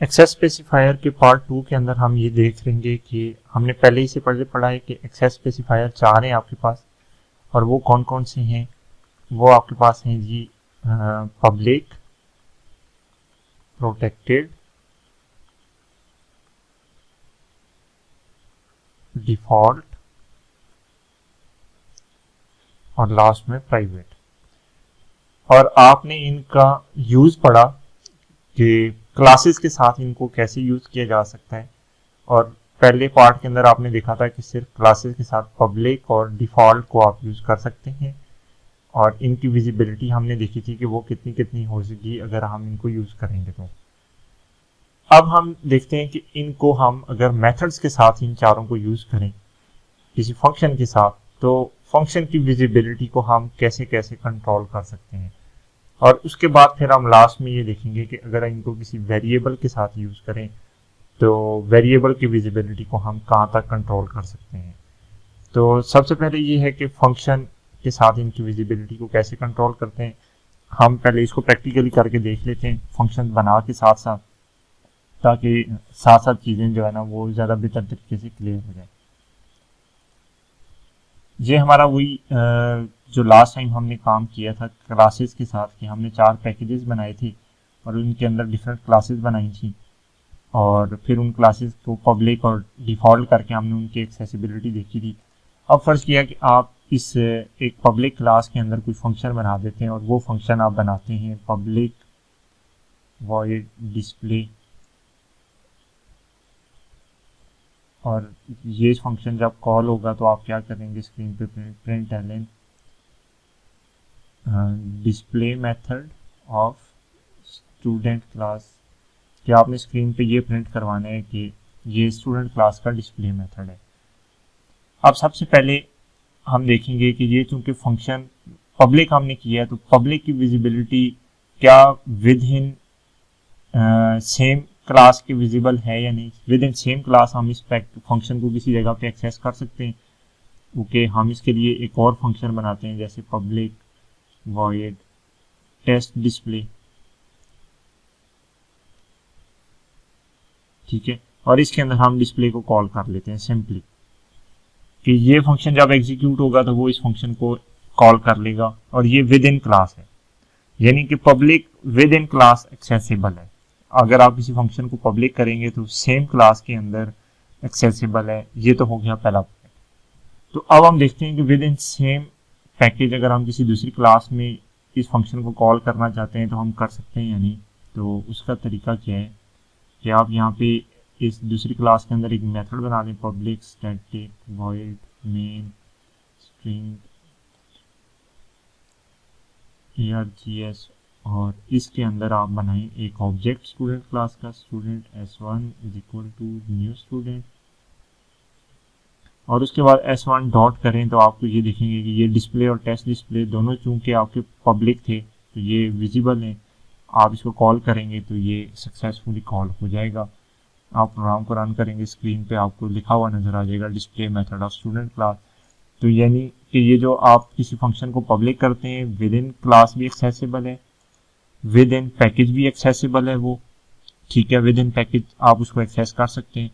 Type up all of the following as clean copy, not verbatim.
Access specifier के part 2 के अंदर हम ये देख लेंगे कि हमने पहले ही से पढ़ा है कि एक्सेस स्पेसिफायर 4 हैं आपके पास, और वो कौन कौन से हैं। वो आपके पास हैं जी पब्लिक, प्रोटेक्टेड, डिफॉल्ट और लास्ट में प्राइवेट। और आपने इनका यूज पढ़ा कि क्लासेस के साथ इनको कैसे यूज किया जा सकता है, और पहले पार्ट के अंदर आपने देखा था कि सिर्फ क्लासेस के साथ पब्लिक और डिफॉल्ट को आप यूज कर सकते हैं, और इनकी विजिबिलिटी हमने देखी थी कि वो कितनी कितनी हो सकेगी अगर हम इनको यूज करेंगे। तो अब हम देखते हैं कि इनको हम अगर मेथड्स के साथ इन चारों को यूज करें किसी फंक्शन के साथ, तो फंक्शन की विजिबिलिटी को हम कैसे कैसे कंट्रोल कर सकते हैं। और उसके बाद फिर हम लास्ट में ये देखेंगे कि अगर इनको किसी वेरिएबल के साथ यूज करें तो वेरिएबल की विजिबिलिटी को हम कहाँ तक कंट्रोल कर सकते हैं। तो सबसे पहले ये है कि फंक्शन के साथ इनकी विजिबिलिटी को कैसे कंट्रोल करते हैं। हम पहले इसको प्रैक्टिकली करके देख लेते हैं फंक्शन बना के साथ साथ, ताकि साथ साथ चीज़ें जो है ना वो ज़्यादा बेहतर तरीके से क्लियर हो जाए। ये हमारा वही जो लास्ट टाइम हमने काम किया था क्लासेस के साथ, कि हमने 4 पैकेजेस बनाए थे और उनके अंदर डिफरेंट क्लासेस बनाई थी, और फिर उन क्लासेस को पब्लिक और डिफ़ॉल्ट करके हमने उनकी एक्सेसिबिलिटी देखी थी। अब फर्ज किया कि आप इस एक पब्लिक क्लास के अंदर कोई फंक्शन बना देते हैं, और वो फंक्शन आप बनाते हैं पब्लिक वॉइड डिस्प्ले, और ये फंक्शन जब कॉल होगा तो आप क्या करेंगे, स्क्रीन पे println display method of student class, कि आपने स्क्रीन पे ये प्रिंट करवाना है कि ये स्टूडेंट क्लास का डिस्प्ले मेथड है। अब सबसे पहले हम देखेंगे कि ये चूंकि फंक्शन पब्लिक हमने किया है, तो पब्लिक की विजिबिलिटी क्या विद इन सेम क्लास के विजिबल है या नहीं। विद इन सेम क्लास हम इस फंक्शन को किसी जगह पे एक्सेस कर सकते हैं। ओके, हम इसके लिए एक और फंक्शन बनाते हैं, जैसे पब्लिक वॉइड टेस्ट डिस्प्ले, ठीक है, और इसके अंदर हम डिस्प्ले को कॉल कर लेते हैं सिंपली, कि ये फंक्शन जब एग्जीक्यूट होगा तो वो इस फंक्शन को कॉल कर लेगा, और ये विद इन क्लास है, यानी कि public with in class accessible है। अगर आप किसी फंक्शन को पब्लिक करेंगे तो सेम क्लास के अंदर एक्सेसिबल है। ये तो हो गया पहला पॉइंट। तो अब हम देखते हैं कि विद इन सेम पैकेज अगर हम किसी दूसरी क्लास में इस फंक्शन को कॉल करना चाहते हैं तो हम कर सकते हैं या नहीं। तो उसका तरीका क्या है कि आप यहाँ पे इस दूसरी क्लास के अंदर एक मेथड बना दें, public static void main string args, और इसके अंदर आप बनाएं एक ऑब्जेक्ट स्टूडेंट क्लास का, student s1 is equal to new student, और उसके बाद s1 डॉट करें तो आपको ये देखेंगे कि ये डिस्प्ले और टेस्ट डिस्प्ले दोनों चूंकि आपके पब्लिक थे तो ये विजिबल हैं। आप इसको कॉल करेंगे तो ये सक्सेसफुली कॉल हो जाएगा। आप प्रोग्राम को रन करेंगे, स्क्रीन पे आपको लिखा हुआ नजर आ जाएगा display method of student class. तो यानी कि ये जो आप किसी फंक्शन को पब्लिक करते हैं विद इन क्लास भी एक्सेसिबल है, विद इन पैकेज भी एक्सेसिबल है वो, ठीक है, विद इन पैकेज आप उसको एक्सेस कर सकते हैं।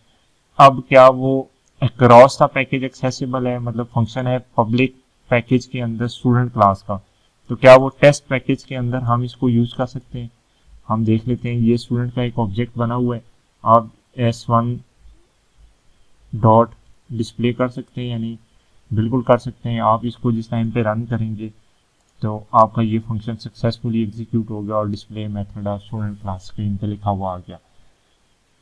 अब क्या वो अक्रॉस द पैकेज एक्सेसिबल है, मतलब फंक्शन है पब्लिक पैकेज के अंदर स्टूडेंट क्लास का, तो क्या वो टेस्ट पैकेज के अंदर हम इसको यूज कर सकते हैं। हम देख लेते हैं, ये स्टूडेंट का एक ऑब्जेक्ट बना हुआ है, आप s1 डॉट डिस्प्ले कर सकते हैं या नहीं, बिल्कुल कर सकते हैं। आप इसको जिस टाइम पे रन करेंगे तो आपका ये फंक्शन सक्सेसफुली एग्जीक्यूट हो गया और display method of student class screen पे लिखा हुआ आ गया।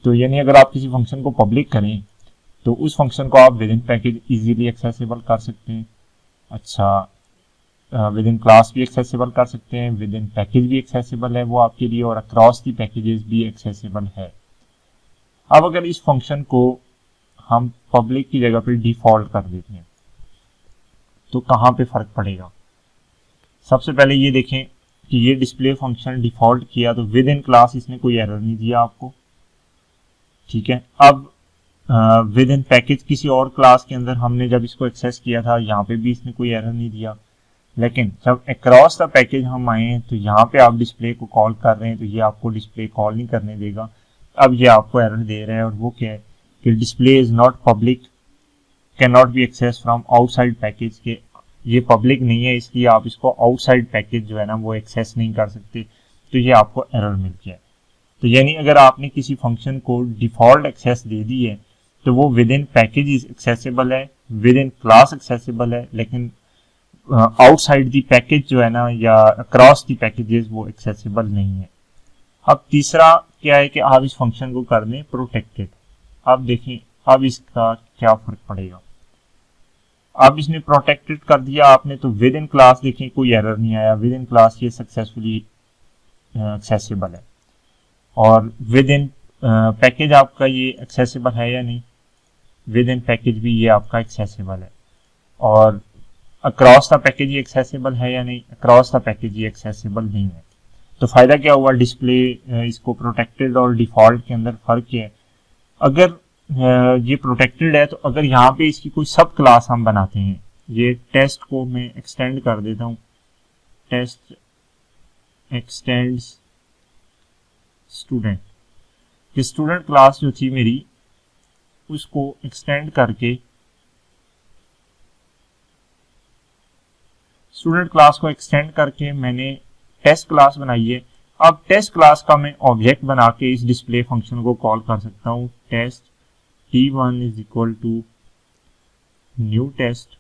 तो यानी अगर आप किसी फंक्शन को पब्लिक करें तो उस फंक्शन को आप with in package easily accessible कर सकते हैं। अच्छा, विद इन क्लास भी एक्सेसिबल कर सकते हैं, विद इन पैकेज भी एक्सेसिबल है वो आपके लिए, और अक्रॉस दी पैकेजेस भी एक्सेसिबल है। अब अगर इस फंक्शन को हम पब्लिक की जगह पर डिफॉल्ट कर देते हैं तो कहाँ पे फर्क पड़ेगा। सबसे पहले ये देखें कि ये डिस्प्ले फंक्शन डिफॉल्ट किया तो विद इन क्लास इसने कोई एरर नहीं दिया आपको, ठीक है। अब विद इन पैकेज किसी और क्लास के अंदर हमने जब इसको एक्सेस किया था यहाँ पे भी इसने कोई एरर नहीं दिया, लेकिन जब अक्रॉस द पैकेज हम आए तो यहाँ पे आप डिस्प्ले को कॉल कर रहे हैं तो ये आपको डिस्प्ले कॉल नहीं करने देगा, अब ये आपको एरर दे रहा है, और वो क्या है कि display is not public, can not be access from outside package, के ये पब्लिक नहीं है, इसलिए आप इसको आउटसाइड पैकेज जो है ना वो एक्सेस नहीं कर सकते। तो ये आपको एरर मिल गया। तो यानी अगर आपने किसी फंक्शन को डिफॉल्ट एक्सेस दे दी है तो वो विद इन पैकेज एक्सेसिबल है, विद इन क्लास एक्सेसिबल है, लेकिन आउटसाइड दी पैकेज जो है ना या अक्रॉस दी पैकेजेस वो एक्सेसिबल नहीं है। अब तीसरा क्या है कि आप इस फंक्शन को कर दें प्रोटेक्टेड। अब देखें अब इसका क्या फर्क पड़ेगा। अब इसने प्रोटेक्टेड कर दिया आपने, तो विद इन क्लास देखें कोई एरर नहीं आया, विद इन क्लास ये सक्सेसफुली एक्सेसिबल है। और विद इन पैकेज आपका ये एक्सेसिबल है या नहीं, विद इन पैकेज भी ये आपका एक्सेसिबल है। और अक्रॉस द पैकेज ये एक्सेसिबल है या नहीं, अक्रॉस द पैकेज ये एक्सेसिबल नहीं है। तो फायदा क्या हुआ, डिस्प्ले इसको प्रोटेक्टेड और डिफॉल्ट के अंदर फर्क है। अगर ये प्रोटेक्टेड है तो अगर यहाँ पे इसकी कोई सब क्लास हम बनाते हैं, ये टेस्ट को मैं एक्सटेंड कर देता हूँ, टेस्ट एक्सटेंड्स स्टूडेंट, कि स्टूडेंट क्लास जो थी मेरी उसको एक्सटेंड करके मैंने टेस्ट क्लास बनाई है। अब टेस्ट क्लास का मैं ऑब्जेक्ट बना के इस डिस्प्ले फंक्शन को कॉल कर सकता हूँ, test t1 is equal to new test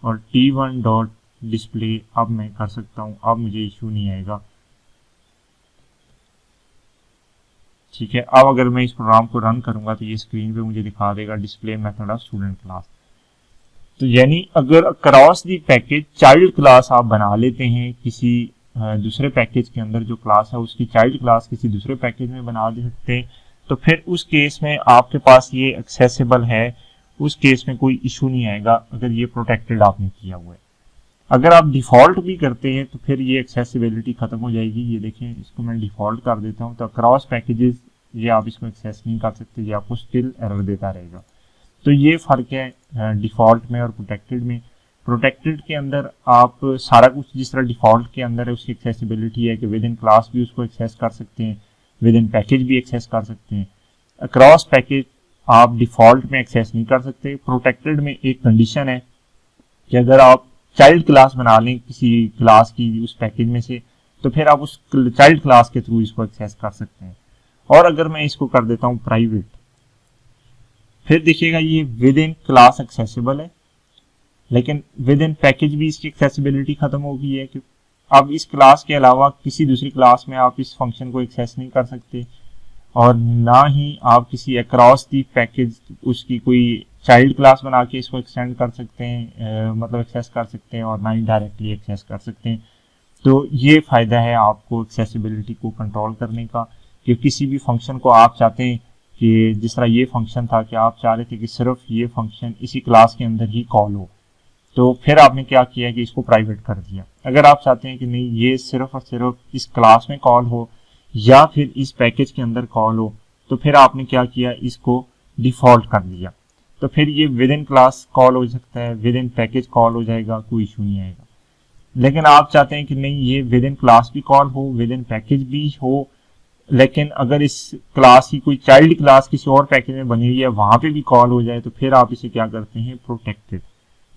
और t1 डॉट डिस्प्ले। अब मैं कर सकता हूँ, अब मुझे इशू नहीं आएगा, ठीक है। अब अगर मैं इस प्रोग्राम को रन करूंगा तो ये स्क्रीन पे मुझे दिखा देगा display method of student class. तो यानी अगर across the package child class आप बना लेते हैं किसी दूसरे पैकेज के अंदर, जो क्लास है उसकी चाइल्ड क्लास किसी दूसरे पैकेज में बना दे सकते हैं, तो फिर उस केस में आपके पास ये एक्सेसिबल है, उस केस में कोई इशू नहीं आएगा अगर ये प्रोटेक्टेड आपने किया हुआ है। अगर आप डिफॉल्ट भी करते हैं तो फिर ये एक्सेसिबिलिटी खत्म हो जाएगी। ये देखें, इसको मैं डिफॉल्ट कर देता हूँ तो अक्रॉस पैकेजेस ये आप इसको एक्सेस नहीं कर सकते, ये आपको स्टिल एरर देता रहेगा। तो ये फर्क है डिफॉल्ट में और प्रोटेक्टेड में। प्रोटेक्टेड के अंदर आप सारा कुछ जिस तरह डिफॉल्ट के अंदर है उसकी एक्सेसिबिलिटी है कि विद इन क्लास भी उसको एक्सेस कर सकते हैं, विद इन पैकेज भी एक्सेस कर सकते हैं। अक्रॉस पैकेज आप डिफॉल्ट में एक्सेस नहीं कर सकते। प्रोटेक्टेड में एक कंडीशन है कि अगर आप चाइल्ड क्लास बना लें किसी क्लास की उस पैकेज में से, तो फिर आप उस चाइल्ड क्लास के थ्रू इसको एक्सेस कर सकते हैं। और अगर मैं इसको कर देता हूँ प्राइवेट, फिर देखिएगा ये विद इन क्लास एक्सेसिबल है, लेकिन विद इन पैकेज भी इसकी एक्सेसिबिलिटी खत्म हो गई है कि अब इस क्लास के अलावा किसी दूसरी क्लास में आप इस फंक्शन को एक्सेस नहीं कर सकते, और ना ही आप किसी अक्रॉस दी पैकेज उसकी कोई चाइल्ड क्लास बना के इसको एक्सटेंड कर सकते हैं, मतलब एक्सेस कर सकते हैं, और ना ही डायरेक्टली एक्सेस कर सकते हैं। तो ये फायदा है आपको एक्सेसिबिलिटी को कंट्रोल करने का, कि किसी भी फंक्शन को आप चाहते हैं कि जिस तरह ये फंक्शन था कि आप चाह रहे थे कि सिर्फ ये फंक्शन इसी क्लास के अंदर ही कॉल हो, तो फिर आपने क्या किया कि इसको प्राइवेट कर दिया। अगर आप चाहते हैं कि नहीं ये सिर्फ और सिर्फ इस क्लास में कॉल हो या फिर इस पैकेज के अंदर कॉल हो, तो फिर आपने क्या किया, इसको डिफॉल्ट कर दिया। तो फिर ये विद इन क्लास कॉल हो सकता है, विद इन पैकेज कॉल हो जाएगा, कोई इशू नहीं आएगा। लेकिन आप चाहते हैं कि नहीं ये विद इन क्लास भी कॉल हो, विद इन पैकेज भी हो, लेकिन अगर इस क्लास की कोई चाइल्ड क्लास किसी और पैकेज में बनी हुई है वहां पे भी कॉल हो जाए, तो फिर आप इसे क्या करते हैं, प्रोटेक्टेड।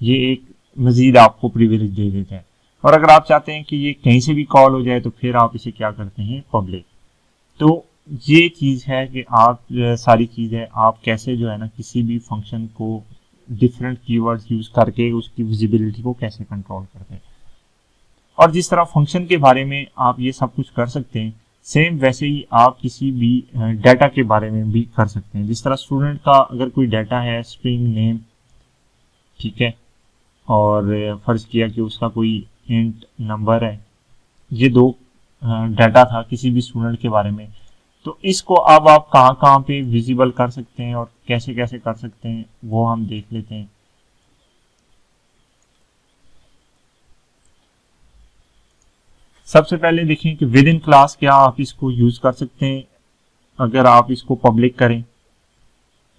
ये एक मजीद आपको प्रिविलेज दे देता है। और अगर आप चाहते हैं कि ये कहीं से भी कॉल हो जाए तो फिर आप इसे क्या करते हैं, पब्लिक। तो ये चीज है कि आप सारी चीज है आप कैसे जो है ना किसी भी फंक्शन को डिफरेंट कीवर्ड्स यूज करके उसकी विजिबिलिटी को कैसे कंट्रोल करते हैं। और जिस तरह फंक्शन के बारे में आप ये सब कुछ कर सकते हैं, सेम वैसे ही आप किसी भी डाटा के बारे में भी कर सकते हैं। जिस तरह स्टूडेंट का अगर कोई डाटा है, स्ट्रिंग नेम, ठीक है, और फर्ज किया कि उसका कोई इंट नंबर है, ये दो डाटा था किसी भी स्टूडेंट के बारे में, तो इसको अब आप कहाँ कहाँ पे विजिबल कर सकते हैं और कैसे कैसे कर सकते हैं वो हम देख लेते हैं। सबसे पहले देखें कि विद इन क्लास क्या आप इसको यूज कर सकते हैं अगर आप इसको पब्लिक करें।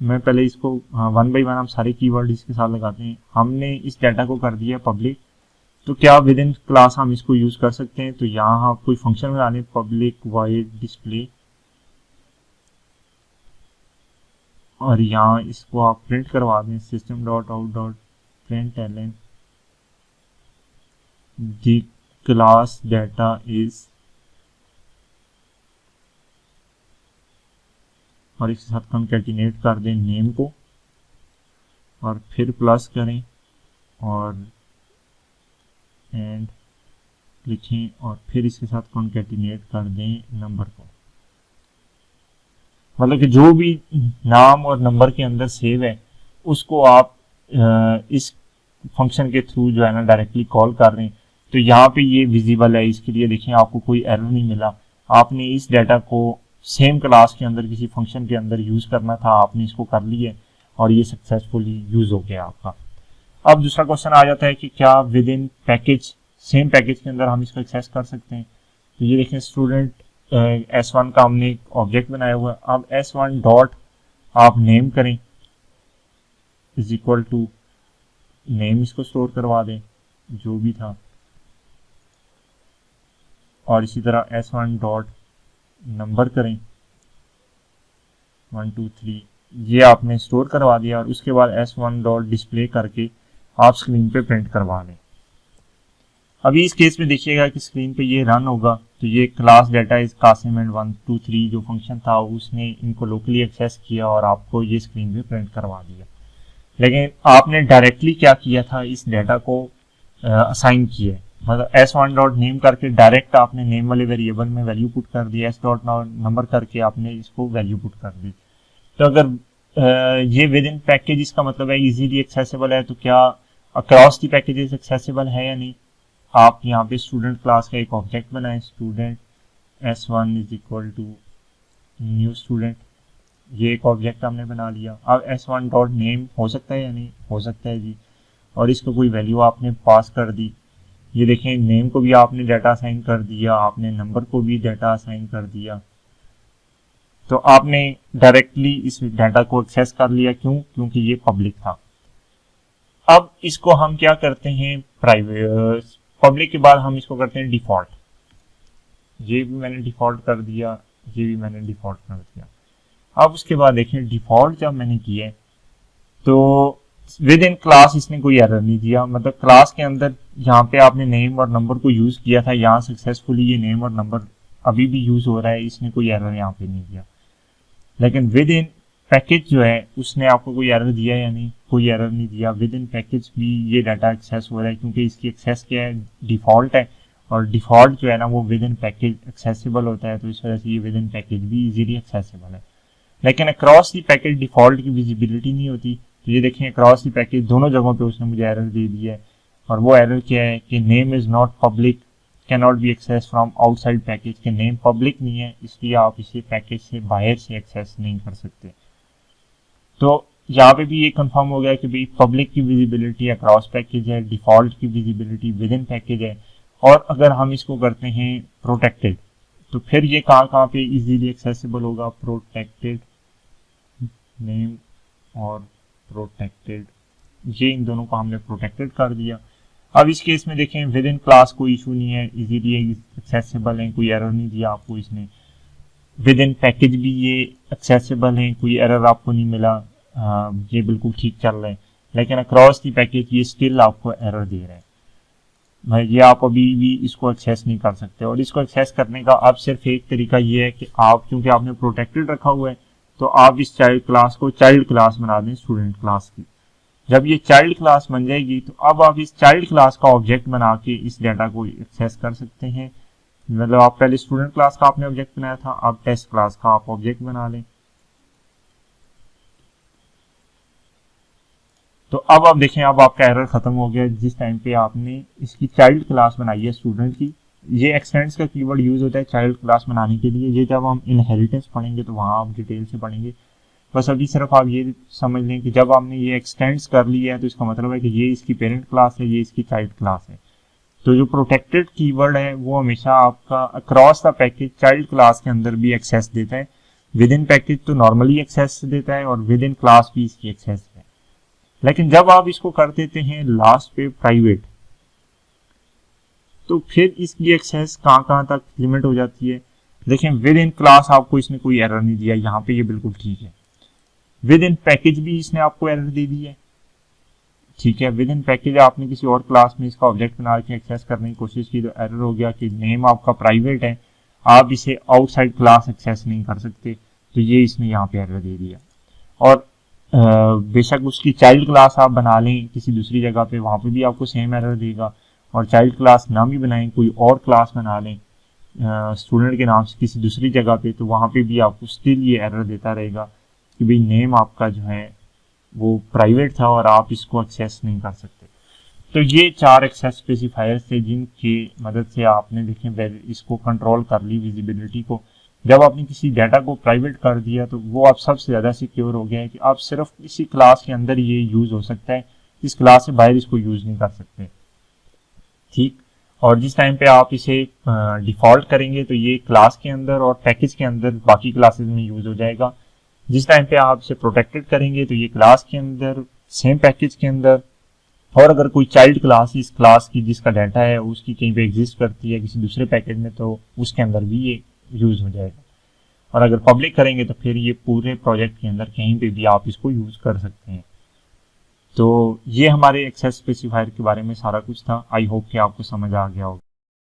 मैं पहले इसको 1 by 1 हम सारे कीवर्ड इसके साथ लगाते हैं। हमने इस डाटा को कर दिया पब्लिक, तो क्या विद इन क्लास हम इसको यूज कर सकते हैं? तो यहाँ आप कोई फंक्शन बना लें, पब्लिक वॉइड डिस्प्ले, और यहाँ इसको आप प्रिंट करवा दें system dot out dot println the class data is, और इसके साथ कंकैटिनेट कर दें नेम को और फिर प्लस करें और एंड लिखें और फिर इसके साथ कंकैटिनेट कर दें नंबर को। मतलब कि जो भी नाम और नंबर के अंदर सेव है उसको आप इस फंक्शन के थ्रू जो है ना डायरेक्टली कॉल कर रहे हैं। तो यहाँ पे ये विजिबल है, इसके लिए देखें आपको कोई एरर नहीं मिला। आपने इस डाटा को सेम क्लास के अंदर किसी फंक्शन के अंदर यूज करना था, आपने इसको कर लिया और ये सक्सेसफुली यूज हो गया आपका। अब दूसरा क्वेश्चन आ जाता है कि क्या with in package, same package के अंदर हम इसको एक्सेस कर सकते हैं? तो ये देखें स्टूडेंट S1 का हमने एक ऑब्जेक्ट बनाया हुआ है। अब S1 डॉट आप नेम करें इज इक्वल टू नेम, इसको स्टोर करवा दें जो भी था, और इसी तरह S1 डॉट नंबर करें 1 2 3, ये आपने स्टोर करवा दिया और उसके बाद S1 डॉट डिस्प्ले करके आप स्क्रीन पे प्रिंट करवा लें। अभी इस केस में देखिएगा कि स्क्रीन पे ये रन होगा, तो ये class data is Qasim and 1 2 3 जो फंक्शन था उसने इनको लोकली एक्सेस किया और आपको ये स्क्रीन पे प्रिंट करवा दिया। लेकिन आपने डायरेक्टली क्या किया था, इस डाटा को असाइन किया, मतलब S1 डॉट नेम करके डायरेक्ट आपने नेम वाले वेरिएबल में वैल्यू पुट कर दी, S डॉट नंबर करके आपने इसको वैल्यू पुट कर दी। तो अगर ये विद इन पैकेज इसका मतलब है इजीली एक्सेसिबल है, तो क्या अक्रॉस दी पैकेजेस एक्सेसिबल है या नहीं? आप यहाँ पे स्टूडेंट क्लास का एक ऑब्जेक्ट बनाएं, student S1 is equal to new student, ये एक ऑब्जेक्ट हमने बना लिया। अब S1 डॉट नेम हो सकता है या नहीं? हो सकता है जी, और इसको कोई वैल्यू आपने पास कर दी। ये देखें नेम को भी आपने डाटा असाइन कर दिया, आपने नंबर को भी डाटा असाइन कर दिया, तो आपने डायरेक्टली इस डाटा को एक्सेस कर लिया। क्यों? क्योंकि ये पब्लिक था। अब इसको हम क्या करते हैं, प्राइवेट पब्लिक के बाद हम इसको करते हैं डिफॉल्ट। ये भी मैंने डिफॉल्ट कर दिया, ये भी मैंने डिफॉल्ट कर दिया। अब उसके बाद देखें डिफॉल्ट जब मैंने किया तो विद इन क्लास इसने कोई एरर नहीं दिया, मतलब क्लास के अंदर यहाँ पे आपने नेम और नंबर को यूज किया था, यहाँ सक्सेसफुली ये नेम और नंबर अभी भी यूज हो रहा है, इसने कोई एरर यहाँ पे नहीं दिया। लेकिन विद इन पैकेज जो है उसने आपको कोई एरर दिया या नहीं? कोई एरर नहीं दिया। विद इन पैकेज भी ये डाटा एक्सेस हो रहा है क्योंकि इसकी एक्सेस क्या है, डिफॉल्ट है, और डिफॉल्ट जो है ना वो विद इन पैकेज एक्सेसिबल होता है, तो इस वजह से ये विद इन पैकेज भी इजीली एक्सेसिबल है। लेकिन अक्रॉस दी पैकेज डिफॉल्ट की विजिबिलिटी नहीं होती। तो ये देखें अक्रॉस दी पैकेज दोनों जगहों पे उसने मुझे एरर दे दिया है, और वो एरर क्या है कि name is not public cannot be access from outside package, के नेम पब्लिक नहीं है इसलिए आप इसे पैकेज से बाहर से एक्सेस नहीं कर सकते। तो यहाँ पे भी ये कंफर्म हो गया कि भाई पब्लिक की विजिबिलिटी अक्रॉस पैकेज है, डिफॉल्ट की विजिबिलिटी विद इन पैकेज है। और अगर हम इसको करते हैं प्रोटेक्टेड, तो फिर ये कहाँ पे इजीली एक्सेसिबल होगा, प्रोटेक्टेड नेम और प्रोटेक्टेड, ये इन दोनों को हमने प्रोटेक्टेड कर दिया। अब इस केस में देखें विद इन क्लास कोई इशू नहीं है, इजीली एक्सेसिबल है, कोई एरर नहीं दिया आपको इसने। विद इन पैकेज भी ये एक्सेसिबल है, कोई एरर आपको नहीं मिला, ये बिल्कुल ठीक चल रहा है। लेकिन अक्रॉस दी पैकेज ये स्टिल आपको एरर दे रहा है, ये आप अभी भी इसको एक्सेस नहीं कर सकते। और इसको एक्सेस करने का अब सिर्फ एक तरीका ये है कि आप, क्योंकि आपने प्रोटेक्टेड रखा हुआ है, तो आप इस चाइल्ड क्लास को चाइल्ड क्लास बना दें स्टूडेंट क्लास की। जब ये चाइल्ड क्लास बन जाएगी तो अब आप इस चाइल्ड क्लास का ऑब्जेक्ट बना के इस डाटा को एक्सेस कर सकते हैं। मतलब आप पहले स्टूडेंट क्लास का आपने ऑब्जेक्ट बनाया था, अब टेस्ट क्लास का आप ऑब्जेक्ट बना लें। तो अब आप देखें अब आपका एरर खत्म हो गया जिस टाइम पे आपने इसकी चाइल्ड क्लास बनाई है स्टूडेंट की। ये एक्सटेंड्स का कीवर्ड यूज होता है चाइल्ड क्लास बनाने के लिए, ये जब हम इनहेरिटेंस पढ़ेंगे तो वहां आप डिटेल से पढ़ेंगे। बस अभी सिर्फ आप ये समझ लें कि जब आपने ये एक्सटेंड्स कर लिया है तो इसका मतलब है कि ये इसकी पेरेंट क्लास है, ये इसकी चाइल्ड क्लास है। तो जो प्रोटेक्टेड कीवर्ड है वो हमेशा आपका across the package child class के अंदर भी एक्सेस देता है। विद इन पैकेज तो नॉर्मली एक्सेस देता है और विद इन क्लास भी इसकी एक्सेस है। लेकिन जब आप इसको कर देते हैं लास्ट पे प्राइवेट, तो फिर इसकी एक्सेस कहाँ कहाँ तक लिमिट हो जाती है। देखें, विद इन क्लास आपको इसने कोई एरर नहीं दिया, यहाँ पे ये बिल्कुल ठीक है। विद इन पैकेज भी इसने आपको एरर दे दी है, ठीक है। विद इन पैकेज आपने किसी और क्लास में इसका ऑब्जेक्ट बना के एक्सेस करने की कोशिश की तो एरर हो गया कि नेम आपका प्राइवेट है, आप इसे आउटसाइड क्लास एक्सेस नहीं कर सकते, तो ये इसने यहाँ पे एरर दे दिया। और बेशक उसकी चाइल्ड क्लास आप बना लें किसी दूसरी जगह पे, वहाँ पे भी आपको सेम एरर देगा। और चाइल्ड क्लास ना भी बनाएं, कोई और क्लास बना लें स्टूडेंट के नाम से किसी दूसरी जगह पे, तो वहाँ पे भी आपको स्टिल ये एरर देता रहेगा कि भाई नेम आपका जो है वो प्राइवेट था और आप इसको एक्सेस नहीं कर सकते। तो ये 4 एक्सेस स्पेसिफायर्स थे जिनकी मदद से आपने देखें इसको कंट्रोल कर ली विजिबिलिटी को। जब आपने किसी डाटा को प्राइवेट कर दिया तो वो आप सबसे ज़्यादा सिक्योर हो गया है कि आप सिर्फ इसी क्लास के अंदर ये यूज़ हो सकता है, इस क्लास से बाहर इसको यूज़ नहीं कर सकते, ठीक। और जिस टाइम पे आप इसे डिफ़ॉल्ट करेंगे तो ये क्लास के अंदर और पैकेज के अंदर बाकी क्लासेस में यूज़ हो जाएगा। जिस टाइम पे आप इसे प्रोटेक्टेड करेंगे तो ये क्लास के अंदर, सेम पैकेज के अंदर, और अगर कोई चाइल्ड क्लास इस क्लास की जिसका डाटा है उसकी कहीं पे एग्जिस्ट करती है किसी दूसरे पैकेज में, तो उसके अंदर भी ये यूज़ हो जाएगा। और अगर पब्लिक करेंगे तो फिर ये पूरे प्रोजेक्ट के अंदर कहीं पे भी आप इसको यूज़ कर सकते हैं। तो ये हमारे एक्सेस स्पेसिफायर के बारे में सारा कुछ था। आई होप कि आपको समझ आ गया होगा।